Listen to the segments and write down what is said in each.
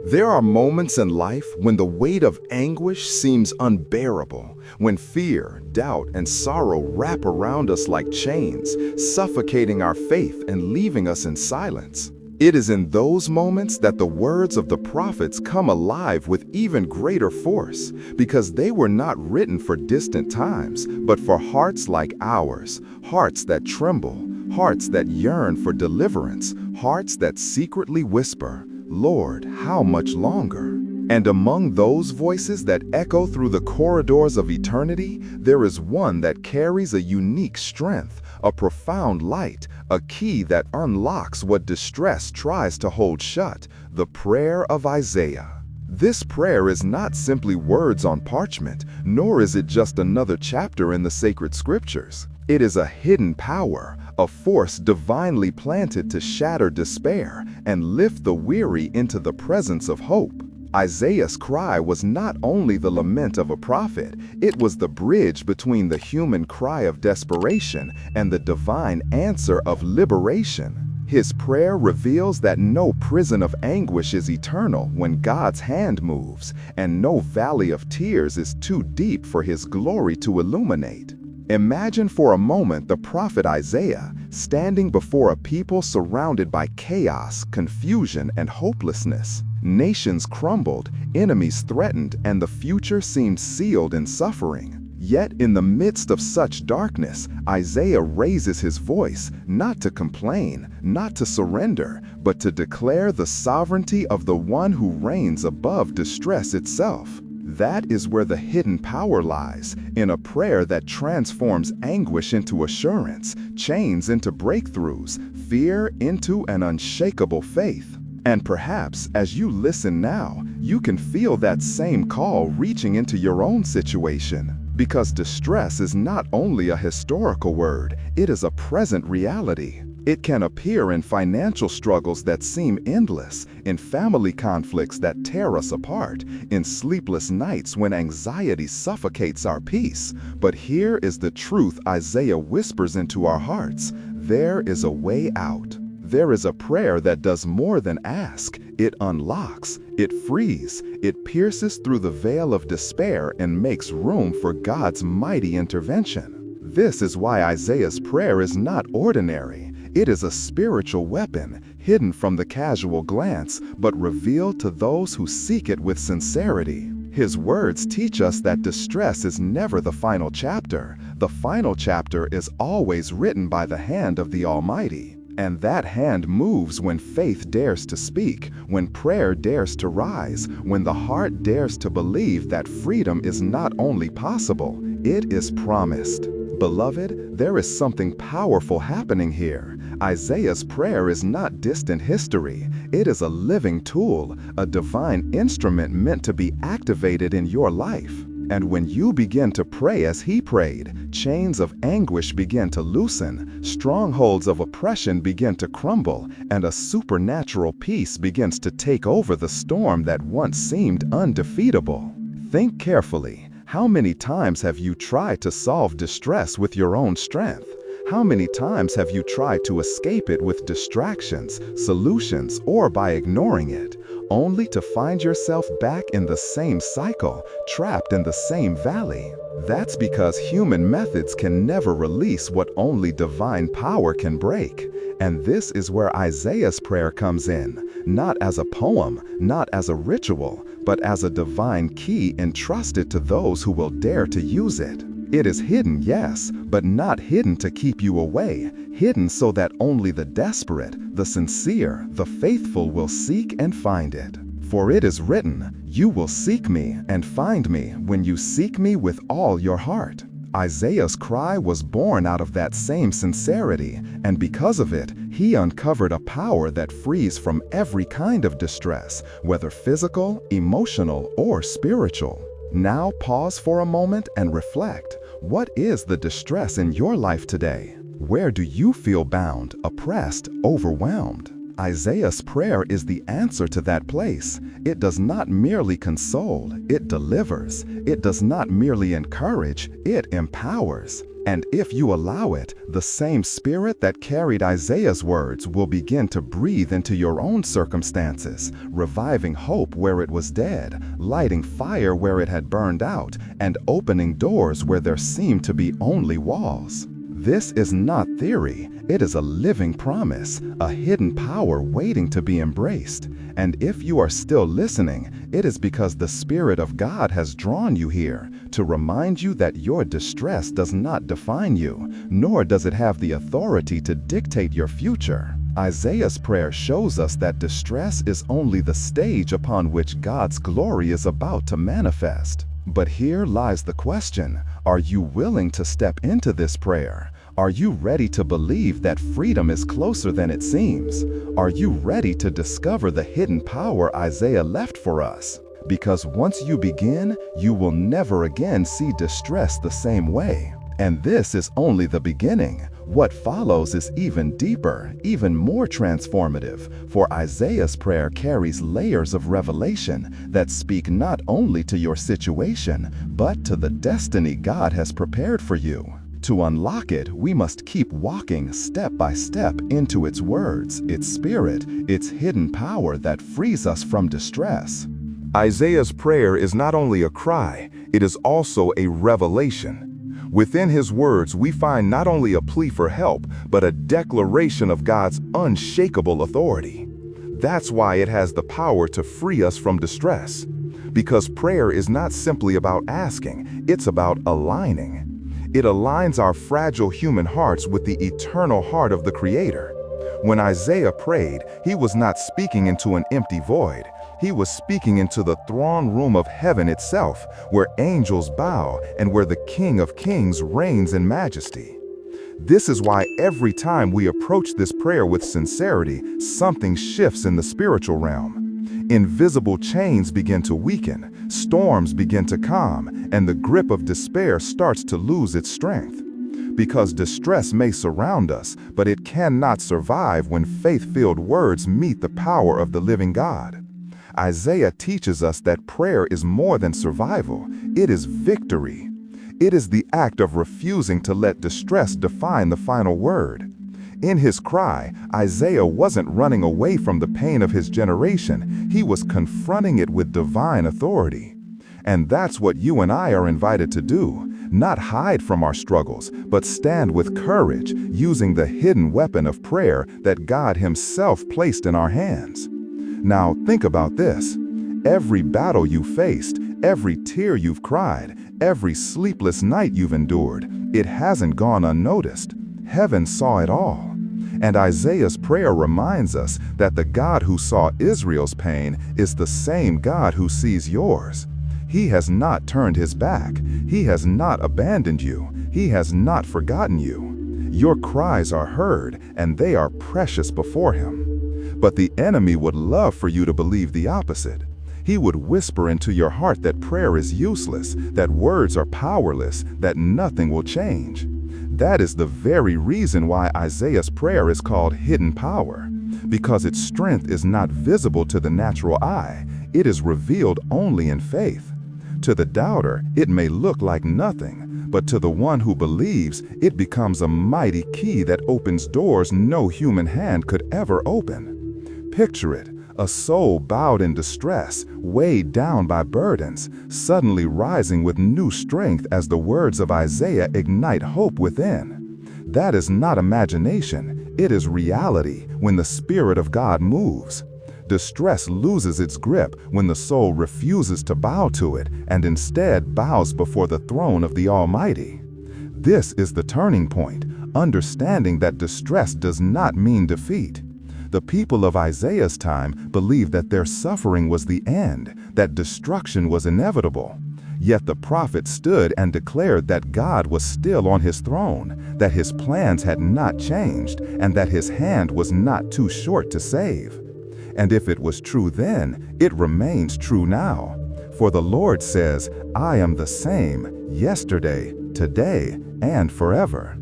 There are moments in life when the weight of anguish seems unbearable, when fear, doubt, and sorrow wrap around us like chains, suffocating our faith and leaving us in silence. It is in those moments that the words of the prophets come alive with even greater force, because they were not written for distant times, but for hearts like ours, hearts that tremble, hearts that yearn for deliverance, hearts that secretly whisper, "Lord, how much longer?" And among those voices that echo through the corridors of eternity, there is one that carries a unique strength, a profound light, a key that unlocks what distress tries to hold shut, the prayer of Isaiah. This prayer is not simply words on parchment, nor is it just another chapter in the sacred scriptures. It is a hidden power, a force divinely planted to shatter despair and lift the weary into the presence of hope. Isaiah's cry was not only the lament of a prophet, it was the bridge between the human cry of desperation and the divine answer of liberation. His prayer reveals that no prison of anguish is eternal when God's hand moves, and no valley of tears is too deep for His glory to illuminate. Imagine for a moment the prophet Isaiah standing before a people surrounded by chaos, confusion, and hopelessness. Nations crumbled, enemies threatened, and the future seemed sealed in suffering. Yet in the midst of such darkness, Isaiah raises his voice, not to complain, not to surrender, but to declare the sovereignty of the one who reigns above distress itself. That is where the hidden power lies, in a prayer that transforms anguish into assurance, chains into breakthroughs, fear into an unshakable faith. And perhaps, as you listen now, you can feel that same call reaching into your own situation. Because distress is not only a historical word, it is a present reality. It can appear in financial struggles that seem endless, in family conflicts that tear us apart, in sleepless nights when anxiety suffocates our peace. But here is the truth Isaiah whispers into our hearts: there is a way out. There is a prayer that does more than ask. It unlocks, it frees, it pierces through the veil of despair and makes room for God's mighty intervention. This is why Isaiah's prayer is not ordinary. It is a spiritual weapon, hidden from the casual glance, but revealed to those who seek it with sincerity. His words teach us that distress is never the final chapter. The final chapter is always written by the hand of the Almighty. And that hand moves when faith dares to speak, when prayer dares to rise, when the heart dares to believe that freedom is not only possible, it is promised. Beloved, there is something powerful happening here. Isaiah's prayer is not distant history. It is a living tool, a divine instrument meant to be activated in your life. And when you begin to pray as he prayed, chains of anguish begin to loosen, strongholds of oppression begin to crumble, and a supernatural peace begins to take over the storm that once seemed undefeatable. Think carefully. How many times have you tried to solve distress with your own strength? How many times have you tried to escape it with distractions, solutions, or by ignoring it, only to find yourself back in the same cycle, trapped in the same valley? That's because human methods can never release what only divine power can break. And this is where Isaiah's prayer comes in, not as a poem, not as a ritual, but as a divine key entrusted to those who will dare to use it. It is hidden, yes, but not hidden to keep you away, hidden so that only the desperate, the sincere, the faithful will seek and find it. For it is written, "You will seek me and find me when you seek me with all your heart." Isaiah's cry was born out of that same sincerity, and because of it, he uncovered a power that frees from every kind of distress, whether physical, emotional, or spiritual. Now pause for a moment and reflect. What is the distress in your life today? Where do you feel bound, oppressed, overwhelmed? Isaiah's prayer is the answer to that place. It does not merely console, it delivers. It does not merely encourage, it empowers. And if you allow it, the same spirit that carried Isaiah's words will begin to breathe into your own circumstances, reviving hope where it was dead, lighting fire where it had burned out, and opening doors where there seemed to be only walls. This is not theory, it is a living promise, a hidden power waiting to be embraced. And if you are still listening, it is because the Spirit of God has drawn you here to remind you that your distress does not define you, nor does it have the authority to dictate your future. Isaiah's prayer shows us that distress is only the stage upon which God's glory is about to manifest. But here lies the question: are you willing to step into this prayer? Are you ready to believe that freedom is closer than it seems? Are you ready to discover the hidden power Isaiah left for us? Because once you begin, you will never again see distress the same way. And this is only the beginning. What follows is even deeper, even more transformative, for Isaiah's prayer carries layers of revelation that speak not only to your situation, but to the destiny God has prepared for you. To unlock it, we must keep walking step by step into its words, its spirit, its hidden power that frees us from distress. Isaiah's prayer is not only a cry, it is also a revelation. Within his words, we find not only a plea for help, but a declaration of God's unshakable authority. That's why it has the power to free us from distress. Because prayer is not simply about asking, it's about aligning. It aligns our fragile human hearts with the eternal heart of the Creator. When Isaiah prayed, he was not speaking into an empty void. He was speaking into the throne room of heaven itself, where angels bow and where the King of Kings reigns in majesty. This is why every time we approach this prayer with sincerity, something shifts in the spiritual realm. Invisible chains begin to weaken, storms begin to calm, and the grip of despair starts to lose its strength. Because distress may surround us, but it cannot survive when faith-filled words meet the power of the living God. Isaiah teaches us that prayer is more than survival, it is victory. It is the act of refusing to let distress define the final word. In his cry, Isaiah wasn't running away from the pain of his generation, he was confronting it with divine authority. And that's what you and I are invited to do, not hide from our struggles, but stand with courage, using the hidden weapon of prayer that God Himself placed in our hands. Now, think about this. Every battle you faced, every tear you've cried, every sleepless night you've endured, it hasn't gone unnoticed. Heaven saw it all. And Isaiah's prayer reminds us that the God who saw Israel's pain is the same God who sees yours. He has not turned His back. He has not abandoned you. He has not forgotten you. Your cries are heard, and they are precious before Him. But the enemy would love for you to believe the opposite. He would whisper into your heart that prayer is useless, that words are powerless, that nothing will change. That is the very reason why Isaiah's prayer is called hidden power, because its strength is not visible to the natural eye. It is revealed only in faith. To the doubter, it may look like nothing, but to the one who believes, it becomes a mighty key that opens doors no human hand could ever open. Picture it, a soul bowed in distress, weighed down by burdens, suddenly rising with new strength as the words of Isaiah ignite hope within. That is not imagination, it is reality when the Spirit of God moves. Distress loses its grip when the soul refuses to bow to it and instead bows before the throne of the Almighty. This is the turning point, understanding that distress does not mean defeat. The people of Isaiah's time believed that their suffering was the end, that destruction was inevitable. Yet the prophet stood and declared that God was still on His throne, that His plans had not changed, and that His hand was not too short to save. And if it was true then, it remains true now. For the Lord says, "I am the same, yesterday, today, and forever."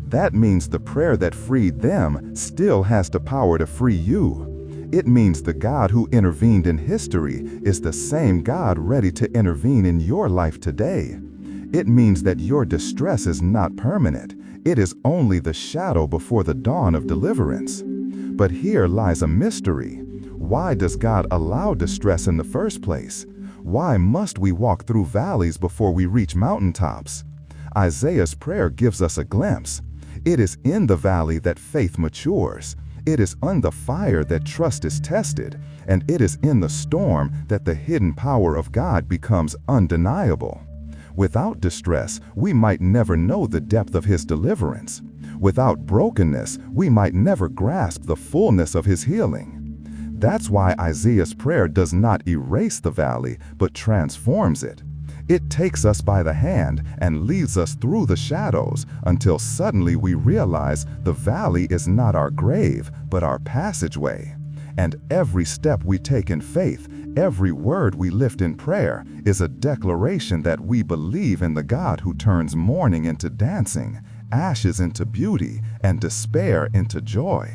That means the prayer that freed them still has the power to free you. It means the God who intervened in history is the same God ready to intervene in your life today. It means that your distress is not permanent. It is only the shadow before the dawn of deliverance. But here lies a mystery. Why does God allow distress in the first place? Why must we walk through valleys before we reach mountaintops? Isaiah's prayer gives us a glimpse. It is in the valley that faith matures. It is on the fire that trust is tested, and it is in the storm that the hidden power of God becomes undeniable. Without distress, we might never know the depth of His deliverance. Without brokenness, we might never grasp the fullness of His healing. That's why Isaiah's prayer does not erase the valley, but transforms it. It takes us by the hand and leads us through the shadows until suddenly we realize the valley is not our grave, but our passageway. And every step we take in faith, every word we lift in prayer, is a declaration that we believe in the God who turns mourning into dancing, ashes into beauty, and despair into joy.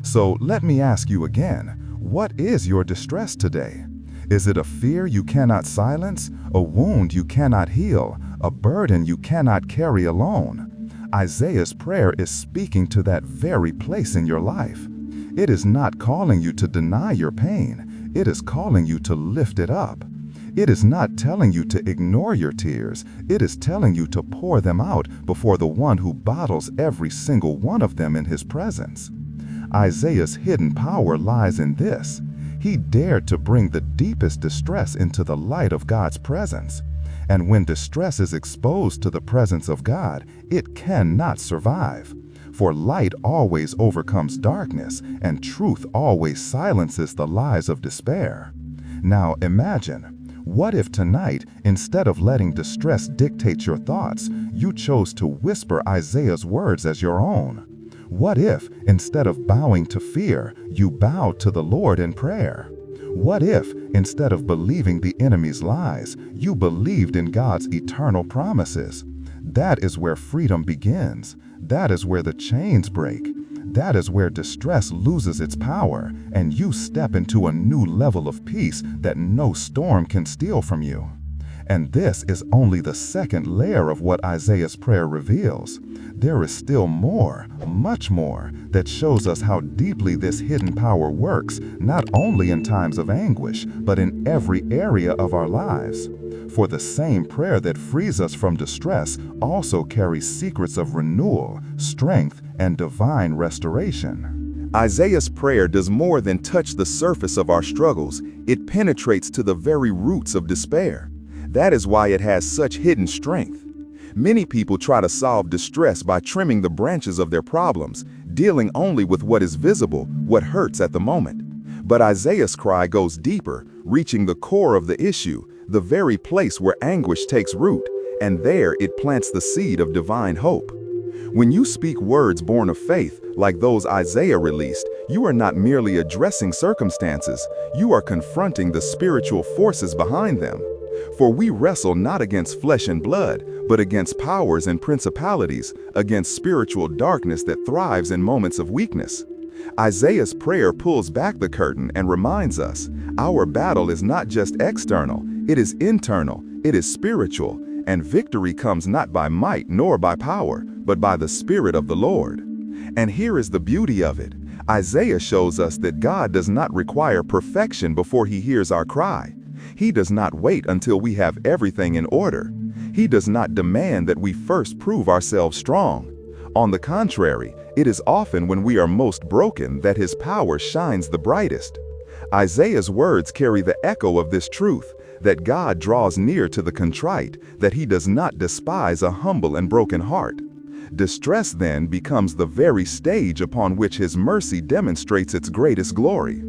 So let me ask you again, what is your distress today? Is it a fear you cannot silence, a wound you cannot heal, a burden you cannot carry alone? Isaiah's prayer is speaking to that very place in your life. It is not calling you to deny your pain. It is calling you to lift it up. It is not telling you to ignore your tears. It is telling you to pour them out before the one who bottles every single one of them in His presence. Isaiah's hidden power lies in this. He dared to bring the deepest distress into the light of God's presence. And when distress is exposed to the presence of God, it cannot survive. For light always overcomes darkness, and truth always silences the lies of despair. Now imagine, what if tonight, instead of letting distress dictate your thoughts, you chose to whisper Isaiah's words as your own? What if, instead of bowing to fear, you bowed to the Lord in prayer? What if, instead of believing the enemy's lies, you believed in God's eternal promises? That is where freedom begins. That is where the chains break. That is where distress loses its power, and you step into a new level of peace that no storm can steal from you. And this is only the second layer of what Isaiah's prayer reveals. There is still more, much more, that shows us how deeply this hidden power works, not only in times of anguish, but in every area of our lives. For the same prayer that frees us from distress also carries secrets of renewal, strength, and divine restoration. Isaiah's prayer does more than touch the surface of our struggles. It penetrates to the very roots of despair. That is why it has such hidden strength. Many people try to solve distress by trimming the branches of their problems, dealing only with what is visible, what hurts at the moment. But Isaiah's cry goes deeper, reaching the core of the issue, the very place where anguish takes root, and there it plants the seed of divine hope. When you speak words born of faith, like those Isaiah released, you are not merely addressing circumstances, you are confronting the spiritual forces behind them. For we wrestle not against flesh and blood, but against powers and principalities, against spiritual darkness that thrives in moments of weakness. Isaiah's prayer pulls back the curtain and reminds us, our battle is not just external, it is internal, it is spiritual, and victory comes not by might nor by power, but by the Spirit of the Lord. And here is the beauty of it. Isaiah shows us that God does not require perfection before He hears our cry. He does not wait until we have everything in order. He does not demand that we first prove ourselves strong. On the contrary, it is often when we are most broken that His power shines the brightest. Isaiah's words carry the echo of this truth, that God draws near to the contrite, that He does not despise a humble and broken heart. Distress then becomes the very stage upon which His mercy demonstrates its greatest glory.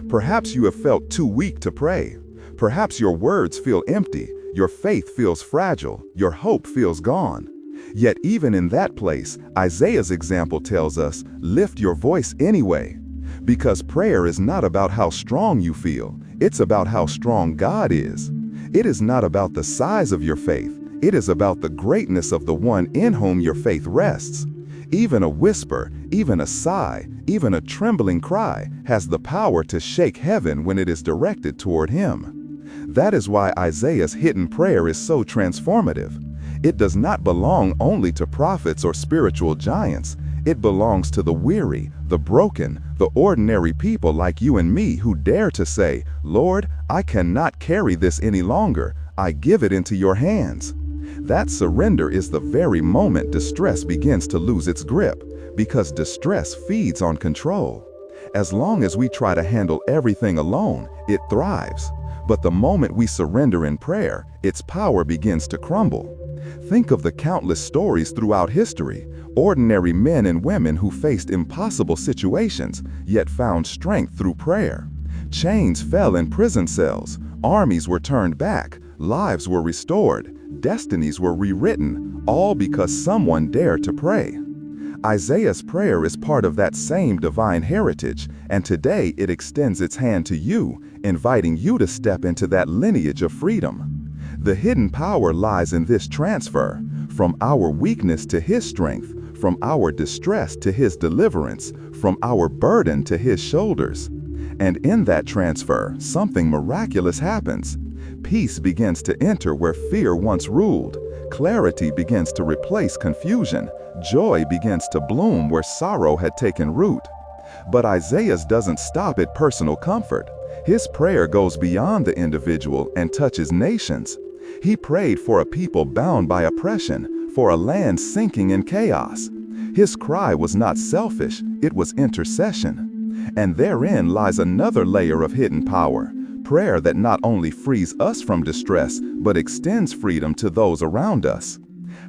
Perhaps you have felt too weak to pray. Perhaps your words feel empty, your faith feels fragile, your hope feels gone. Yet even in that place, Isaiah's example tells us, lift your voice anyway. Because prayer is not about how strong you feel, it's about how strong God is. It is not about the size of your faith, it is about the greatness of the one in whom your faith rests. Even a whisper, even a sigh, even a trembling cry has the power to shake heaven when it is directed toward Him. That is why Isaiah's hidden prayer is so transformative. It does not belong only to prophets or spiritual giants. It belongs to the weary, the broken, the ordinary people like you and me who dare to say, "Lord, I cannot carry this any longer. I give it into your hands." That surrender is the very moment distress begins to lose its grip, because distress feeds on control. As long as we try to handle everything alone, it thrives. But the moment we surrender in prayer, its power begins to crumble. Think of the countless stories throughout history, ordinary men and women who faced impossible situations, yet found strength through prayer. Chains fell in prison cells, armies were turned back, lives were restored, destinies were rewritten, all because someone dared to pray. Isaiah's prayer is part of that same divine heritage, and today it extends its hand to you, inviting you to step into that lineage of freedom. The hidden power lies in this transfer, from our weakness to His strength, from our distress to His deliverance, from our burden to His shoulders. And in that transfer, something miraculous happens. Peace begins to enter where fear once ruled. Clarity begins to replace confusion. Joy begins to bloom where sorrow had taken root. But Isaiah's doesn't stop at personal comfort. His prayer goes beyond the individual and touches nations. He prayed for a people bound by oppression, for a land sinking in chaos. His cry was not selfish, it was intercession. And therein lies another layer of hidden power, prayer that not only frees us from distress, but extends freedom to those around us.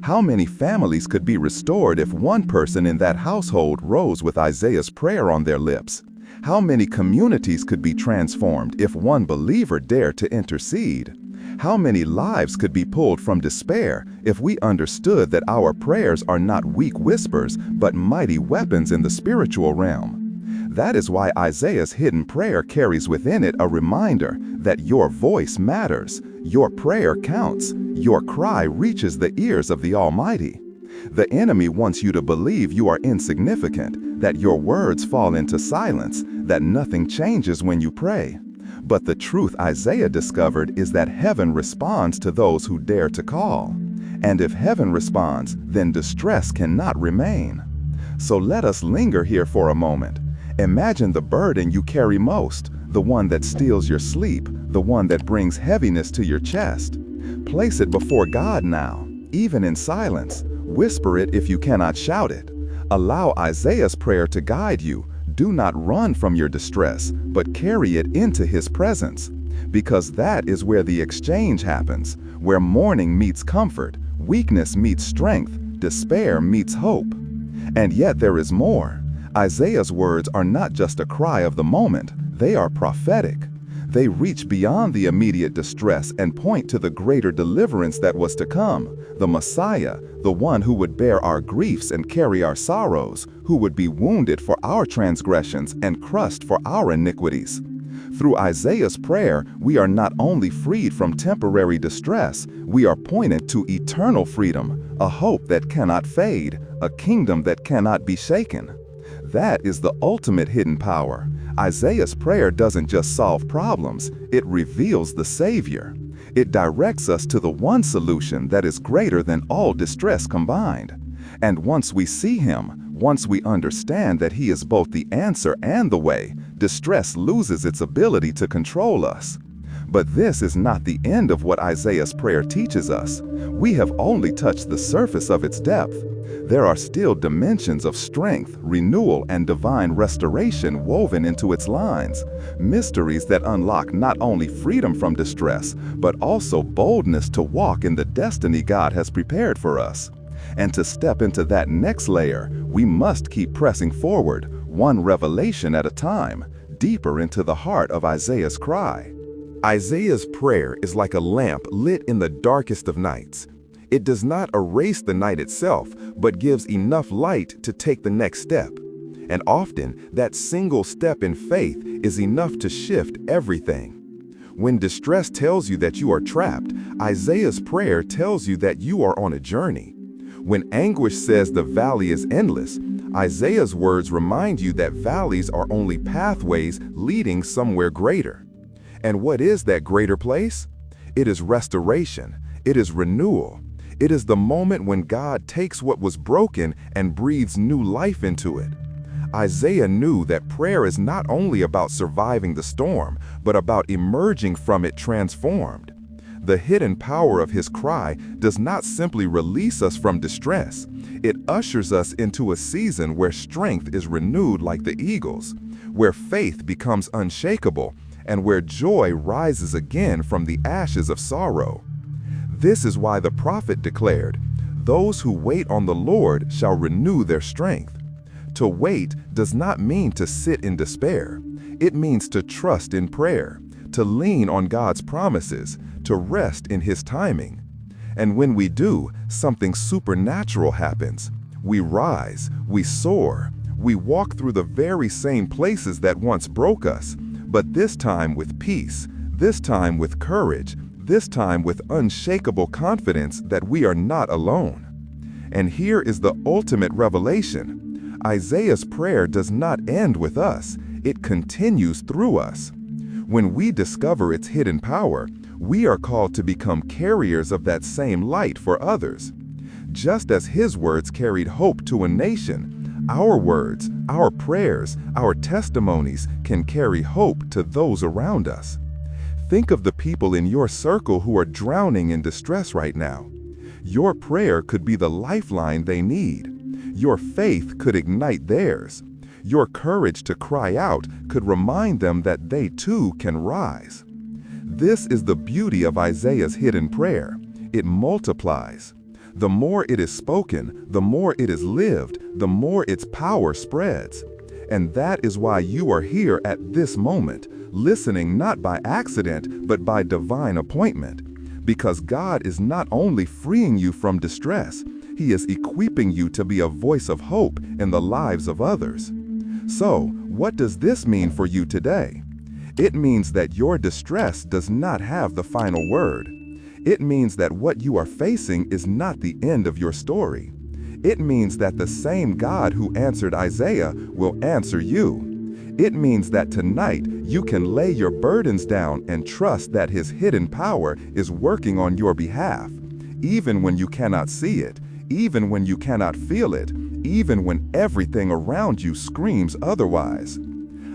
How many families could be restored if one person in that household rose with Isaiah's prayer on their lips? How many communities could be transformed if one believer dared to intercede? How many lives could be pulled from despair if we understood that our prayers are not weak whispers, but mighty weapons in the spiritual realm? That is why Isaiah's hidden prayer carries within it a reminder that your voice matters, your prayer counts, your cry reaches the ears of the Almighty. The enemy wants you to believe you are insignificant, that your words fall into silence, that nothing changes when you pray. But the truth Isaiah discovered is that heaven responds to those who dare to call. And if heaven responds, then distress cannot remain. So let us linger here for a moment. Imagine the burden you carry most, the one that steals your sleep, the one that brings heaviness to your chest. Place it before God now, even in silence. Whisper it if you cannot shout it. Allow Isaiah's prayer to guide you. Do not run from your distress, but carry it into His presence. Because that is where the exchange happens, where mourning meets comfort, weakness meets strength, despair meets hope. And yet there is more. Isaiah's words are not just a cry of the moment, they are prophetic. They reach beyond the immediate distress and point to the greater deliverance that was to come, the Messiah, the one who would bear our griefs and carry our sorrows, who would be wounded for our transgressions and crushed for our iniquities. Through Isaiah's prayer, we are not only freed from temporary distress, we are pointed to eternal freedom, a hope that cannot fade, a kingdom that cannot be shaken. That is the ultimate hidden power. Isaiah's prayer doesn't just solve problems, it reveals the Savior. It directs us to the one solution that is greater than all distress combined. And once we see Him, once we understand that He is both the answer and the way, distress loses its ability to control us. But this is not the end of what Isaiah's prayer teaches us. We have only touched the surface of its depth. There are still dimensions of strength, renewal, and divine restoration woven into its lines, mysteries that unlock not only freedom from distress, but also boldness to walk in the destiny God has prepared for us. And to step into that next layer, we must keep pressing forward, one revelation at a time, deeper into the heart of Isaiah's cry. Isaiah's prayer is like a lamp lit in the darkest of nights. It does not erase the night itself, but gives enough light to take the next step. And often, that single step in faith is enough to shift everything. When distress tells you that you are trapped, Isaiah's prayer tells you that you are on a journey. When anguish says the valley is endless, Isaiah's words remind you that valleys are only pathways leading somewhere greater. And what is that greater place? It is restoration. It is renewal. It is the moment when God takes what was broken and breathes new life into it. Isaiah knew that prayer is not only about surviving the storm, but about emerging from it transformed. The hidden power of his cry does not simply release us from distress. It ushers us into a season where strength is renewed like the eagles, where faith becomes unshakable, and where joy rises again from the ashes of sorrow. This is why the prophet declared, "Those who wait on the Lord shall renew their strength." To wait does not mean to sit in despair. It means to trust in prayer, to lean on God's promises, to rest in His timing. And when we do, something supernatural happens. We rise, we soar, we walk through the very same places that once broke us, but this time with peace, this time with courage, this time with unshakable confidence that we are not alone. And here is the ultimate revelation. Isaiah's prayer does not end with us, it continues through us. When we discover its hidden power, we are called to become carriers of that same light for others. Just as his words carried hope to a nation, our words, our prayers, our testimonies can carry hope to those around us. Think of the people in your circle who are drowning in distress right now. Your prayer could be the lifeline they need. Your faith could ignite theirs. Your courage to cry out could remind them that they too can rise. This is the beauty of Isaiah's hidden prayer. It multiplies. The more it is spoken, the more it is lived, the more its power spreads. And that is why you are here at this moment, listening not by accident, but by divine appointment. Because God is not only freeing you from distress, He is equipping you to be a voice of hope in the lives of others. So, what does this mean for you today? It means that your distress does not have the final word. It means that what you are facing is not the end of your story. It means that the same God who answered Isaiah will answer you. It means that tonight you can lay your burdens down and trust that His hidden power is working on your behalf, even when you cannot see it, even when you cannot feel it, even when everything around you screams otherwise.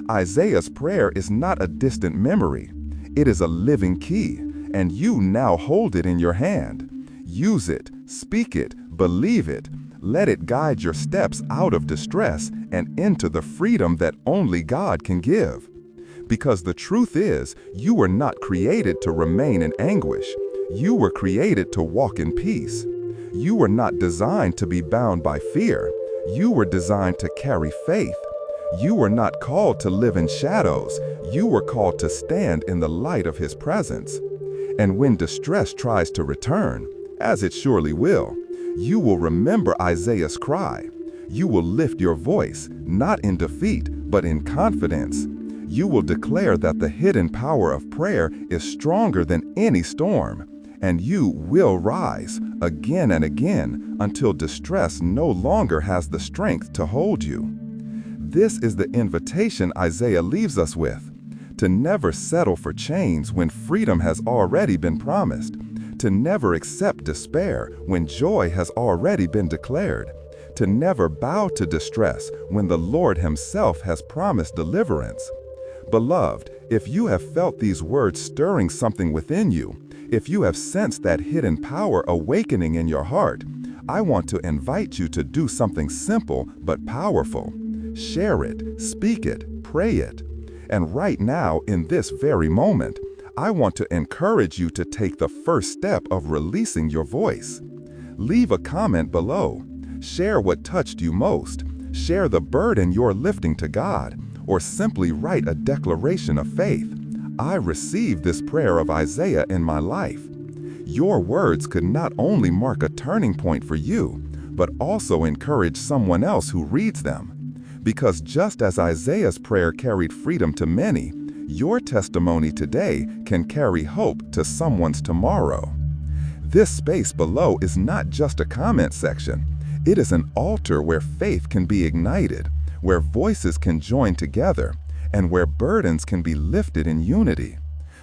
Isaiah's prayer is not a distant memory. It is a living key, and you now hold it in your hand. Use it, speak it, believe it. Let it guide your steps out of distress and into the freedom that only God can give. Because the truth is, you were not created to remain in anguish. You were created to walk in peace. You were not designed to be bound by fear. You were designed to carry faith. You were not called to live in shadows. You were called to stand in the light of His presence. And when distress tries to return, as it surely will, you will remember Isaiah's cry. You will lift your voice, not in defeat, but in confidence. You will declare that the hidden power of prayer is stronger than any storm. And you will rise again and again until distress no longer has the strength to hold you. This is the invitation Isaiah leaves us with: to never settle for chains when freedom has already been promised, to never accept despair when joy has already been declared, to never bow to distress when the Lord Himself has promised deliverance. Beloved, if you have felt these words stirring something within you, if you have sensed that hidden power awakening in your heart, I want to invite you to do something simple but powerful. Share it, speak it, pray it. And right now, in this very moment, I want to encourage you to take the first step of releasing your voice. Leave a comment below. Share what touched you most. Share the burden you're lifting to God, or simply write a declaration of faith. I receive this prayer of Isaiah in my life. Your words could not only mark a turning point for you, but also encourage someone else who reads them. Because just as Isaiah's prayer carried freedom to many, your testimony today can carry hope to someone's tomorrow. This space below is not just a comment section. It is an altar where faith can be ignited, where voices can join together, and where burdens can be lifted in unity.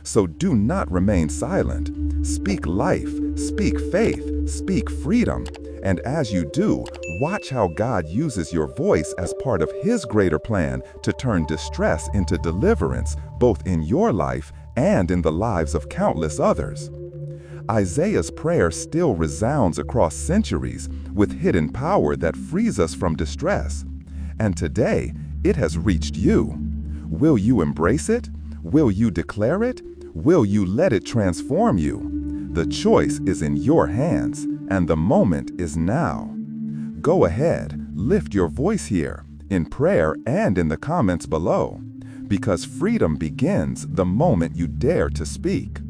So do not remain silent. Speak life, speak faith, speak freedom. And as you do, watch how God uses your voice as part of His greater plan to turn distress into deliverance, both in your life and in the lives of countless others. Isaiah's prayer still resounds across centuries with hidden power that frees us from distress. And today, it has reached you. Will you embrace it? Will you declare it? Will you let it transform you? The choice is in your hands, and the moment is now. Go ahead, lift your voice here, in prayer and in the comments below, because freedom begins the moment you dare to speak.